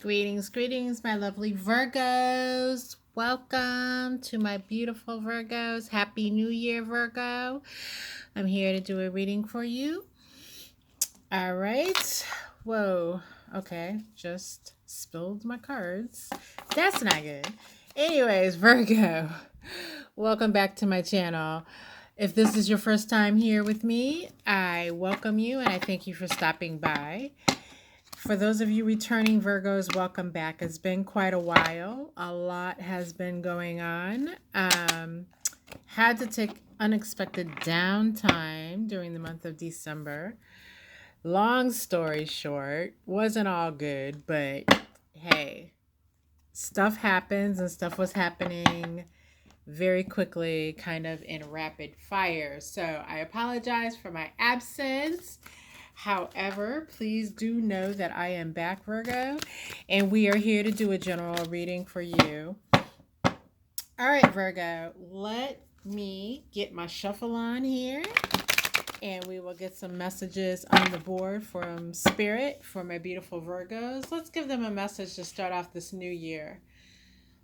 Greetings, my lovely Virgos. Welcome to my beautiful Virgos. Happy New Year, Virgo. I'm here to do a reading for you. All right. Whoa. Okay. Just spilled my cards. That's not good. Anyways, Virgo, welcome back to my channel. If this is your first time here with me, I welcome you and I thank you for stopping by. For those of you returning Virgos, welcome back. It's been quite a while. A lot has been going on. Had to take unexpected downtime during the month of December. Long story short, wasn't all good, but hey, stuff happens and stuff was happening very quickly, kind of in rapid fire. So I apologize for my absence. However, please do know that I am back, Virgo, and we are here to do a general reading for you. All right, Virgo, let me get my shuffle on here, and we will get some messages on the board from Spirit for my beautiful Virgos. Let's give them a message to start off this new year.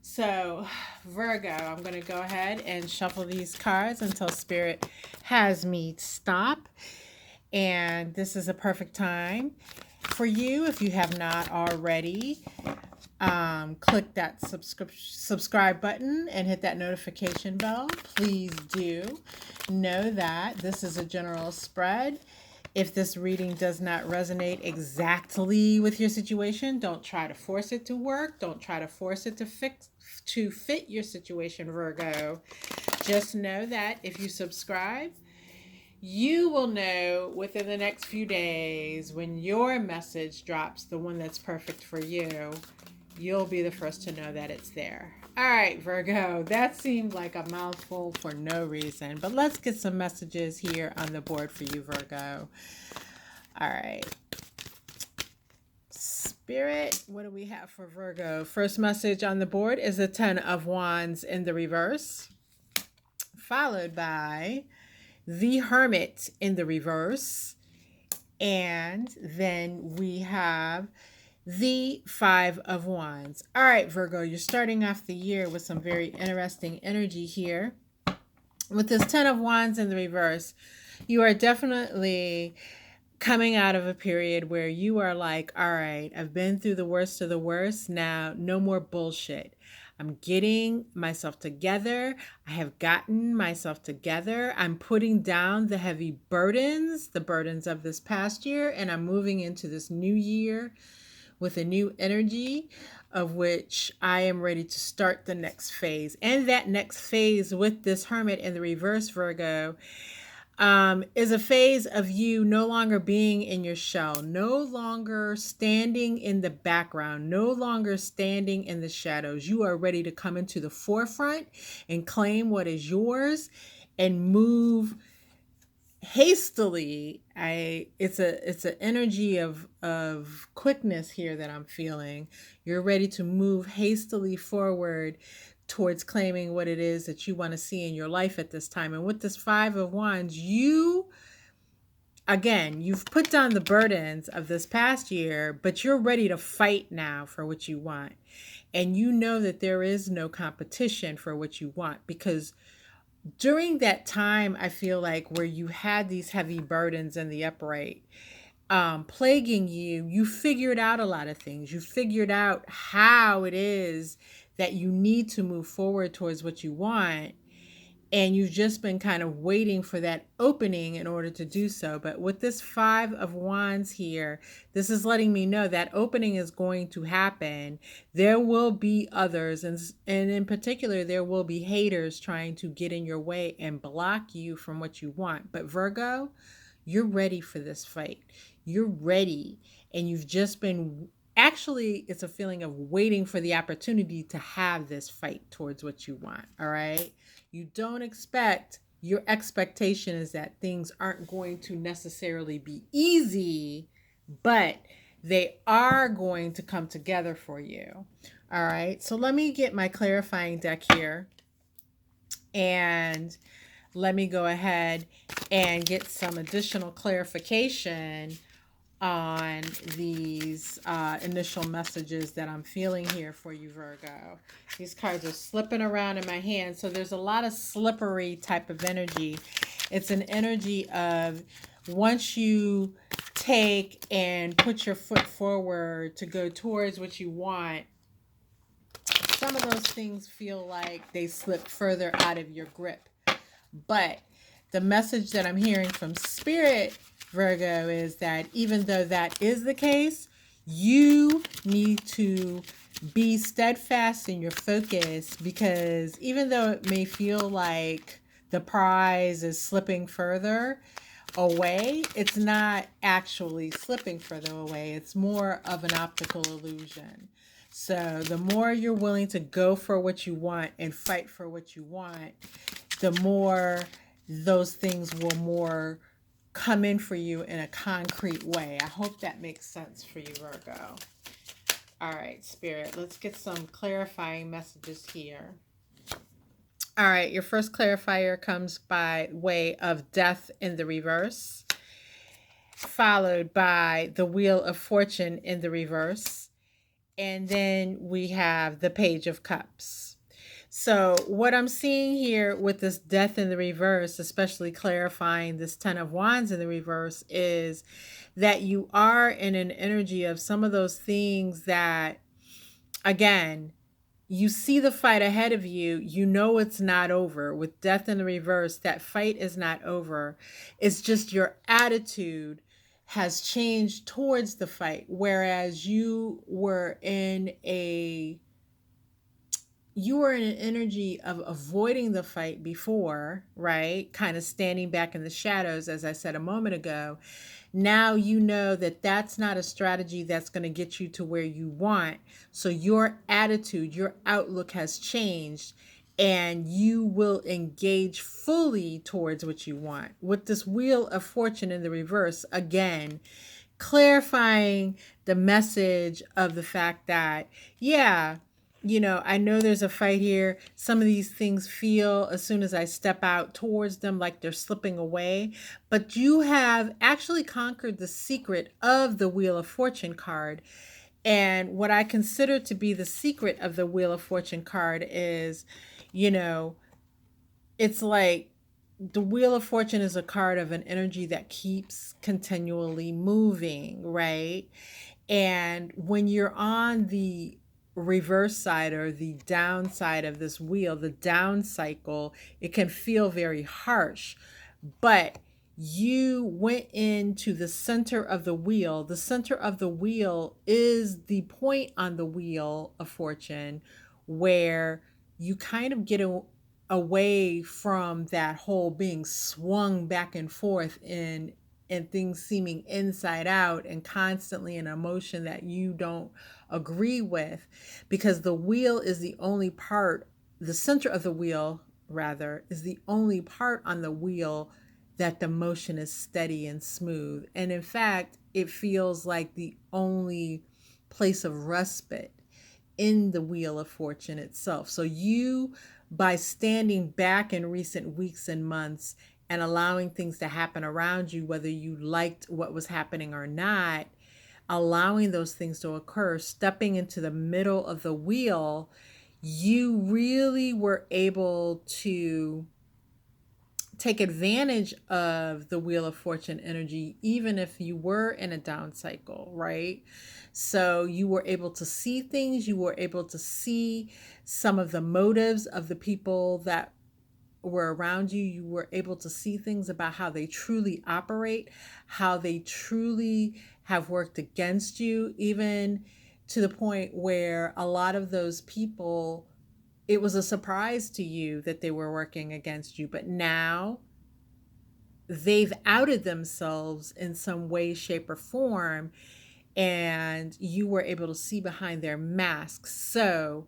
So, Virgo, I'm going to go ahead and shuffle these cards until Spirit has me stop. And this is a perfect time for you, if you have not already, click that subscribe button and hit that notification bell. Please do know that this is a general spread. If this reading does not resonate exactly with your situation, don't try to force it to work. Don't try to force it to fit your situation, Virgo. Just know that if you subscribe, you will know within the next few days when your message drops, the one that's perfect for you. You'll be the first to know that it's there. All right, Virgo, that seemed like a mouthful for no reason, but let's get some messages here on the board for you, Virgo. All right. Spirit, what do we have for Virgo? First message on the board is the 10 of Wands in the reverse, followed by the Hermit in the reverse, and then we have the 5 of Wands. All right, Virgo, you're starting off the year with some very interesting energy here. With this 10 of Wands in the reverse, you are definitely coming out of a period where you are like, all right, I've been through the worst of the worst. Now, no more bullshit. I'm getting myself together. I have gotten myself together. I'm putting down the heavy burdens, the burdens of this past year, and I'm moving into this new year with a new energy of which I am ready to start the next phase. And that next phase with this Hermit in the reverse, Virgo, is a phase of you no longer being in your shell, no longer standing in the background, no longer standing in the shadows. You are ready to come into the forefront and claim what is yours and move hastily. It's an energy of quickness here that I'm feeling. You're ready to move hastily forward towards claiming what it is that you want to see in your life at this time. And with this 5 of Wands, you've put down the burdens of this past year, but you're ready to fight now for what you want. And you know that there is no competition for what you want, because during that time, I feel like where you had these heavy burdens in the upright plaguing you, you figured out a lot of things. You figured out how it is that you need to move forward towards what you want. And you've just been kind of waiting for that opening in order to do so. But with this 5 of Wands here, this is letting me know that opening is going to happen. There will be others, and in particular, there will be haters trying to get in your way and block you from what you want. But Virgo, you're ready for this fight. You're ready, and you've just been, actually, it's a feeling of waiting for the opportunity to have this fight towards what you want. All right. You don't expect, your expectation is that things aren't going to necessarily be easy, but they are going to come together for you. All right. So let me get my clarifying deck here, and let me go ahead and get some additional clarification on these initial messages that I'm feeling here for you, Virgo. These cards are slipping around in my hand, so there's a lot of slippery type of energy. It's an energy of once you take and put your foot forward to go towards what you want, some of those things feel like they slip further out of your grip. But the message that I'm hearing from Spirit, Virgo, is that even though that is the case, you need to be steadfast in your focus, because even though it may feel like the prize is slipping further away, it's not actually slipping further away. It's more of an optical illusion. So the more you're willing to go for what you want and fight for what you want, the more those things will more come in for you in a concrete way. I hope that makes sense for you, Virgo. All right, Spirit, let's get some clarifying messages here. All right, your first clarifier comes by way of Death in the reverse, followed by the Wheel of Fortune in the reverse, and then we have the Page of Cups. So what I'm seeing here with this Death in the reverse, especially clarifying this Ten of Wands in the reverse, is that you are in an energy of some of those things that, again, you see the fight ahead of you, you know it's not over. With Death in the reverse, that fight is not over. It's just your attitude has changed towards the fight, whereas you were in an energy of avoiding the fight before, right? Kind of standing back in the shadows, as I said a moment ago. Now you know that that's not a strategy that's going to get you to where you want. So your attitude, your outlook has changed, and you will engage fully towards what you want. With this Wheel of Fortune in the reverse, again, clarifying the message of the fact that, yeah, I know there's a fight here. Some of these things feel, as soon as I step out towards them, like they're slipping away. But you have actually conquered the secret of the Wheel of Fortune card. And what I consider to be the secret of the Wheel of Fortune card is, it's like the Wheel of Fortune is a card of an energy that keeps continually moving, right? And when you're on the reverse side or the downside of this wheel, the down cycle, it can feel very harsh. But you went into the center of the wheel. The center of the wheel is the point on the Wheel of Fortune where you kind of get away from that whole being swung back and forth and things seeming inside out and constantly an emotion that you don't agree with, because the wheel is the only part, the center of the wheel rather is the only part on the wheel that the motion is steady and smooth. And in fact, it feels like the only place of respite in the Wheel of Fortune itself. So you, by standing back in recent weeks and months and allowing things to happen around you, whether you liked what was happening or not, allowing those things to occur, stepping into the middle of the wheel, you really were able to take advantage of the Wheel of Fortune energy, even if you were in a down cycle, right? So you were able to see things, you were able to see some of the motives of the people that were around you. You were able to see things about how they truly operate, how they truly have worked against you, even to the point where a lot of those people, it was a surprise to you that they were working against you, but now they've outed themselves in some way, shape, or form, and you were able to see behind their masks. So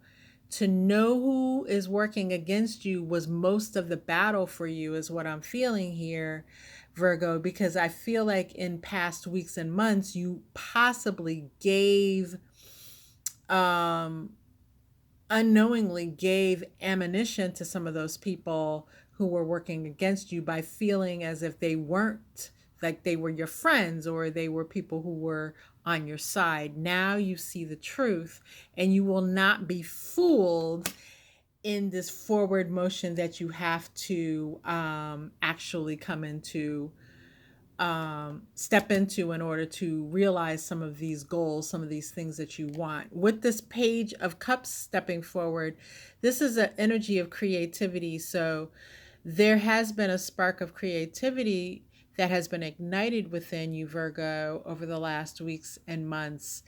to know who is working against you was most of the battle for you, is what I'm feeling here, Virgo, because I feel like in past weeks and months, you possibly um, unknowingly gave ammunition to some of those people who were working against you by feeling as if they weren't like they were your friends or they were people who were on your side. Now you see the truth, and you will not be fooled in this forward motion that you have to actually come into, step into, in order to realize some of these goals, some of these things that you want. With this Page of Cups stepping forward, this is an energy of creativity. So there has been a spark of creativity that has been ignited within you, Virgo, over the last weeks and months.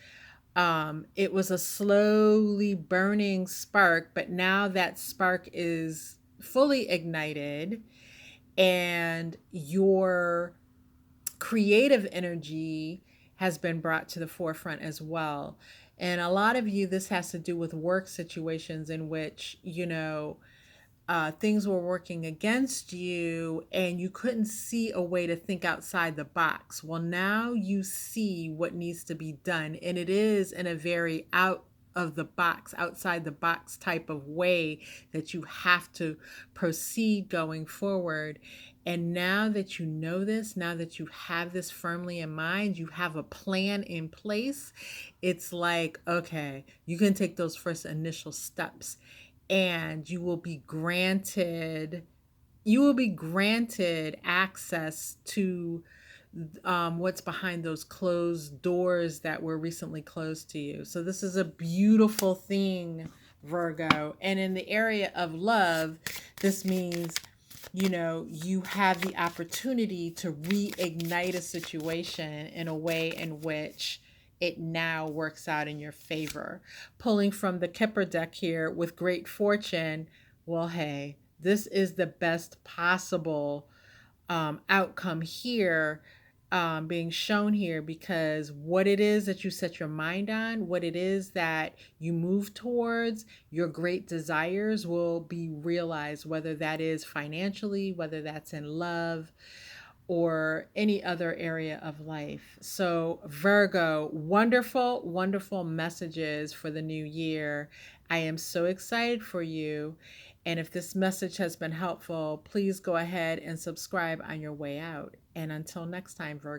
It was a slowly burning spark, but now that spark is fully ignited, and your creative energy has been brought to the forefront as well. And a lot of you, this has to do with work situations in which, things were working against you and you couldn't see a way to think outside the box. Well, now you see what needs to be done, and it is in a very out of the box, outside the box type of way that you have to proceed going forward. And now that you know this, now that you have this firmly in mind, you have a plan in place. It's like, okay, you can take those first initial steps, and you will be granted access to what's behind those closed doors that were recently closed to you. So this is a beautiful thing, Virgo. And in the area of love, this means, you have the opportunity to reignite a situation in a way in which it now works out in your favor. Pulling from the Kipper deck here with great fortune, well, hey, this is the best possible outcome here, being shown here, because what it is that you set your mind on, what it is that you move towards, your great desires will be realized, whether that is financially, whether that's in love, or any other area of life. So, Virgo, wonderful, wonderful messages for the new year. I am so excited for you. And if this message has been helpful, please go ahead and subscribe on your way out. And until next time, Virgo.